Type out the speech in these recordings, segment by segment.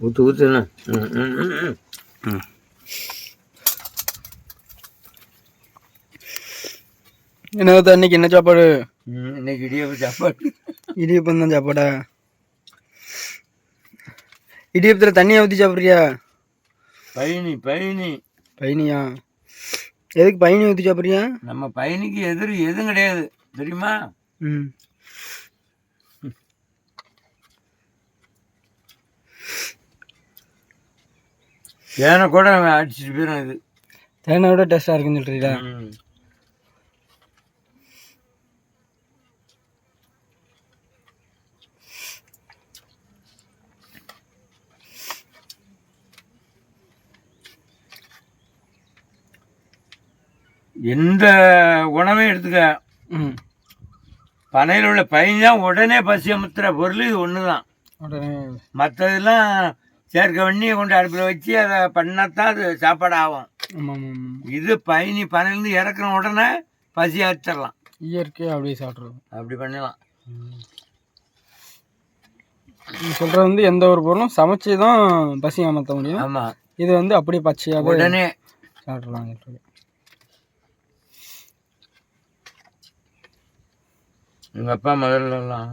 ஊற்று ஊற்றுண்ணா. என்ன அன்னைக்கு என்ன சாப்பாடு? இன்னைக்கு இடியப்பம் சாப்பாடு. இடியப்பம் தான் சாப்பாடா? இடியப்பத்தில் தண்ணியை ஊற்றி சாப்பிட்றியா? பயணி பயணியா? எதுக்கு பயணி ஊற்றி சாப்பிட்றியா? நம்ம பயணிக்கு எதுவும் கிடையாது தெரியுமா? ம். தேனை கூட அடிச்சுட்டு போயிடும். இது தேனை விட டேஸ்டாக இருக்குன்னு சொல்கிறீங்களா? எந்த உணவையும் எடுத்துக்க, பனையில் உள்ள பயன் தான் உடனே பசி அமுத்துற பொருள் இது ஒன்று தான். மற்றதெல்லாம் சேர்க்க வண்ணியை கொண்டு அடுப்பில் வச்சு அதை பண்ணாதான் அது சாப்பாடு ஆகும். இது பயணி பனையிலேருந்து இறக்குற உடனே பசி அடிச்சிடலாம். இயற்கையாக அப்படியே சாப்பிட்றோம். அப்படி பண்ணலாம். சொல்கிறது வந்து எந்த ஒரு பொருளும் சமைச்சு தான் பசி அமர்த்த முடியும். ஆமாம். இது வந்து அப்படியே பச்சையாக உடனே சாப்பிட்றலாம். எங்கள் அப்பா முதல்லலாம்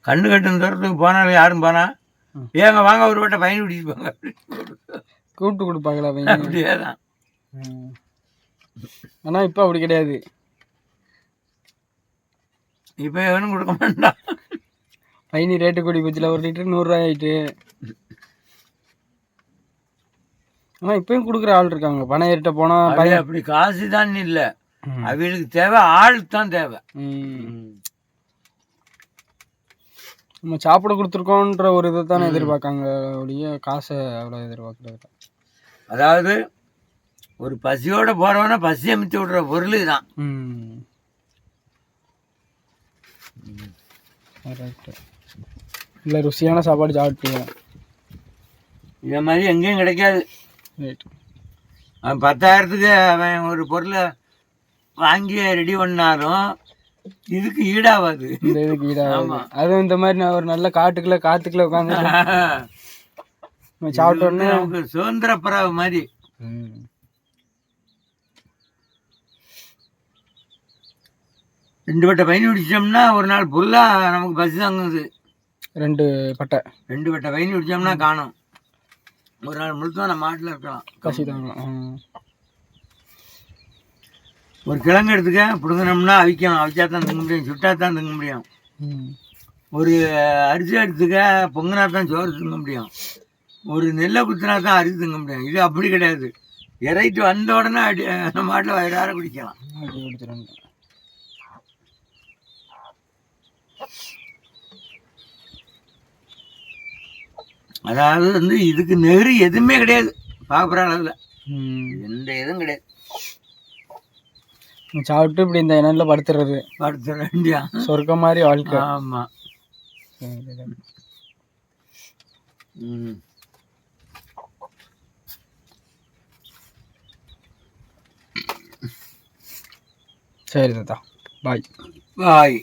கண்ணு கட்டும் தூரத்துக்கு போனாலும் யாரும் போனா ஏங்க வாங்க ஒரு வட்டை பயன் பிடிச்சிப்பாங்க, கூப்பிட்டு கொடுப்பாங்களா? அப்படியே தான். ஆனால் இப்போ அப்படி கிடையாது. இப்போ எவனும் கொடுக்க மாட்டான். பயணி ரேட்டு கூடி போச்சுல, 1 லிட்டர் 100 ரூபாய் ஆயிட்டு. ஆனால் இப்பயும் கொடுக்குற ஆள் இருக்காங்க. பணம் ஏறிட்ட போனால் பையன் அப்படி காசு தான் இல்லை, அவங்களுக்கு தேவை ஆள் தான் தேவை. நம்ம சாப்பிட கொடுத்துருக்கோன்ற ஒரு இதை தானே எதிர்பார்க்காங்க ஒழிய காசை அவ்வளோ எதிர்பார்க்குறது. அதாவது ஒரு பசியோட போறவனா பசி அமைத்து விடுற பொருள் தான். இல்லை ருசியான சாப்பாடு சாப்பிட்டீங்க. இதை மாதிரி எங்கேயும் கிடைக்காது. ரைட். அவன் 10,000க்கு அவன் ஒரு பொருளை வாங்கி ரெடி பண்ணாலும் இதுக்கு ஈடாகாது. இந்த இதுக்கு ஈடாகாது. அதுவும் இந்த மாதிரி நான் ஒரு நல்ல காத்துக்குள்ள உட்காந்து சாப்பிட்ட உடனே நமக்கு சுதந்திர பறவை மாதிரி. 2 வட்டை பயணி குடிச்சோம்னா ஒரு நாள் ஃபுல்லாக நமக்கு பசி தாங்குது. 2 வட்டை பயணி குடிச்சோம்னா காணும், ஒரு நாள் முழுக்க நம்ம மாட்டில் இருக்கலாம், பசி தாங்கலாம். ஒரு கிழங்கு எடுத்துக்க, பிடுங்கினோம்னா அவிக்கணும், அவிச்சா தான் திங்க முடியும், சுட்டா தான் திங்க முடியும். ஒரு அரிசி எடுத்துக்க, பொங்கினா தான் சோறு திங்க முடியும், ஒரு நெல்லை குத்தினா தான் அரிசி திங்க முடியும். இது அப்படி கிடையாது, இறைட்டு வந்த உடனே நம்ம மாட்டில் வயிறார குடிக்கலாம். அதாவது வந்து இதுக்கு நெறி எதுவுமே கிடையாது, பார்க்குற அளவில் எந்த இதுவும் கிடையாது. சாப்பிட்டு இப்படி இந்த இணையில் படுத்துற வேண்டியா சொர்க்கம் மாதிரி வாழ்க்கை. ஆமாம். சரி தாத்தா, பாய்.